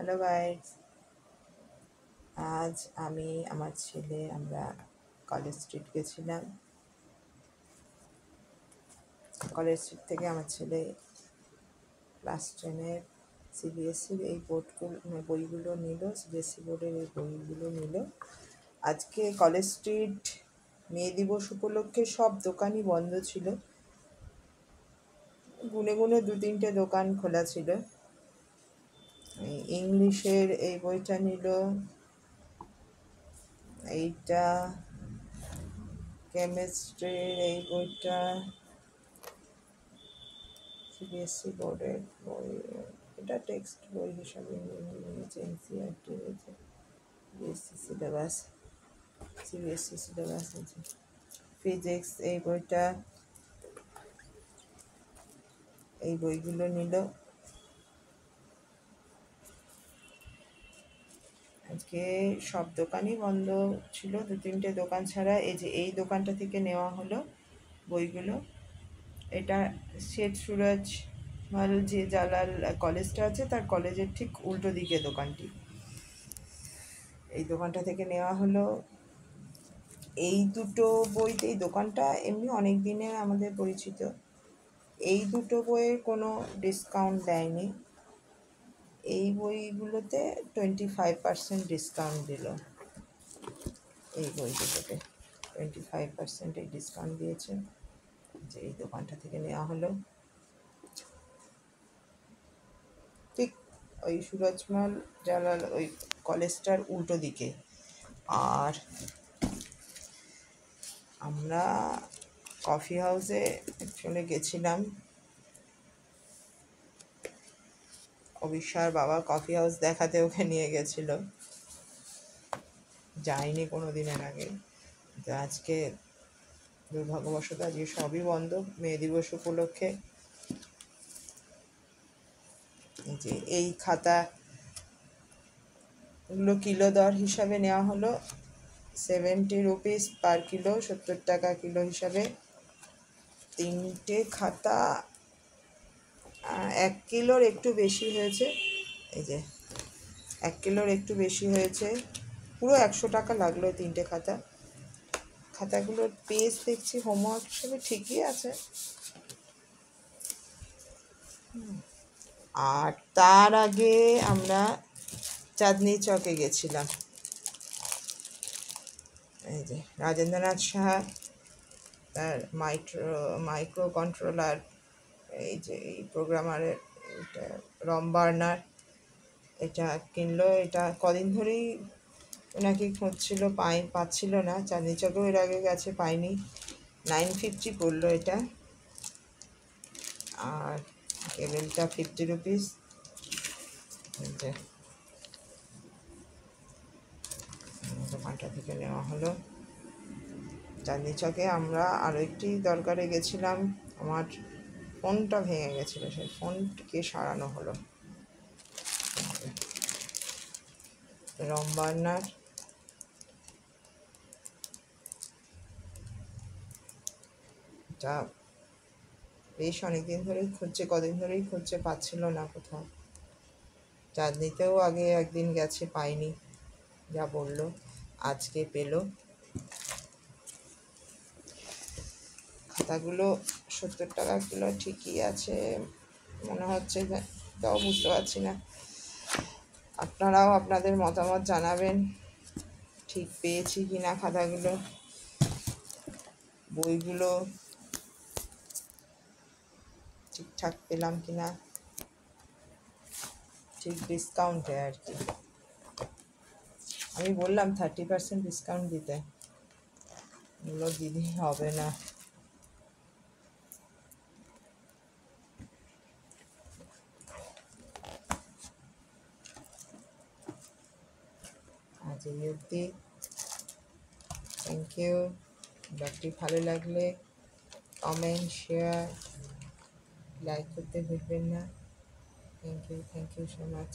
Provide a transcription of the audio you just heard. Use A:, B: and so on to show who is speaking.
A: Hello guys, আজ আমি আমার ছেলে আমরা কলেজ স্ট্রিট গেছিলাম। কলেজ স্ট্রিট থেকে আমার ছেলে ক্লাস 10-এর সিবিএসসির এই বইগুলো নিল, সিবিএসসি বোর্ডের এই বইগুলো নিল। আজকে কলেজ স্ট্রিট মে দিবস উপলক্ষে সব দোকানই বন্ধ ছিল, গুনে গুনে 2-3টে দোকান খোলা ছিল। ইংলিশের এই বইটা নিল, এইটা কেমিস্ট্রির এই বইটা, সিবিএসসি বোর্ডের বই, এটা টেক্সট বই হিসাবে নিয়েছে, এনসিইআরটি রয়েছে, সিবিএসসি সিলেবাস আছে। ফিজিক্স এই বইটা, এই বইগুলো নিল। আজকে সব দোকানই বন্ধ ছিল, 2-3টে দোকান ছাড়া এই দোকানটা থেকে নেওয়া হলো বইগুলো। এটা শেঠ সুরজ মাল যে জালাল কলেজটা আছে তার কলেজের ঠিক উল্টো দিকে দোকানটি, এই দোকানটা থেকে নেওয়া হলো। এই দুটো বইতে, এই দোকানটা এমনি অনেক দিনের আমাদের পরিচিত, এই দুটো বইয়ের কোনো ডিসকাউন্ট দেয়নি। এই বইগুলোতে 25% ডিসকাউন্ট দিল, এই বইগুলোতে 25% ডিসকাউন্ট দিয়েছে, যে এই দোকানটা থেকে নেওয়া হলো। ঠিক ওই সুরজমাল জালাল ওই কলেজটার উল্টো দিকে। আর আমরা কফি হাউসে অ্যাকচুয়ালি গেছিলাম, অবিশ্বার বাবা কফি হাউস দেখাতে ওকে নিয়ে গেছিল, যাইনি কোনো দিনের আগে। তো আজকে দুর্ভাগ্যবশত আজকে সবই বন্ধ মে দিবস উপলক্ষে। যে এই খাতাগুলো কিলো দর হিসাবে নেওয়া হলো 70 রুপিস পার কিলো, 70 টাকা কিলো হিসাবে। 3টে খাতা 1 কিলোর একটু বেশি হয়েছে, এই যে 1 কিলোর একটু বেশি হয়েছে, পুরো 100 টাকা লাগলো 3টে খাতা। খাতাগুলোর পেজ দেখছি হোমওয়ার্ক হিসেবে ঠিকই আছে। আর তার আগে আমরা চাঁদনি চকে গেছিলাম, এই যে রাজেন্দ্রনাথ সাহা তার মাইক্রো কন্ট্রোলার, এই যে এই প্রোগ্রামারের এটা রমবার্নার, এটা কিনলো। এটা কদিন ধরেই ওনাকে খুঁজছিল, পাচ্ছিল না। চাঁদনি চকেও এর আগে গেছে, পাইনি। 950 পড়লো এটা। আর কেবেলটা 50 রুপিস, দোকানটা থেকে নেওয়া হলো। চাঁদনি চকে আমরা আরও একটি দরকারে গেছিলাম, আমার ফোনটা ভেঙে গেছিলো, সেই ফোনটিকে সারানো হলো। রমবার্নার, এটা বেশ অনেকদিন ধরেই খুঁজছে, কদিন ধরেই খুঁজছে, পাচ্ছিল না কোথাও। চাঁদনিতেও আগে একদিন গেছে, পাইনি, যা বললো আজকে পেল। খাতাগুলো 70 টাকা কিলো ঠিকই আছে মনে হচ্ছে, তাও বুঝতে পারছি না। আপনারাও আপনাদের মতামত জানাবেন, ঠিক পেয়েছি কি না খাতাগুলো, বইগুলো ঠিকঠাক পেলাম কি না, ঠিক ডিসকাউন্টে আর কি। আমি বললাম 30% ডিসকাউন্ট দিতে, বললো দিদি হবে না। আজ এই অবধি, থ্যাংক ইউ। ব্লগটি ভালো লাগলে কমেন্ট, শেয়ার, লাইক করতে ভুলবেন না। Thank you so much.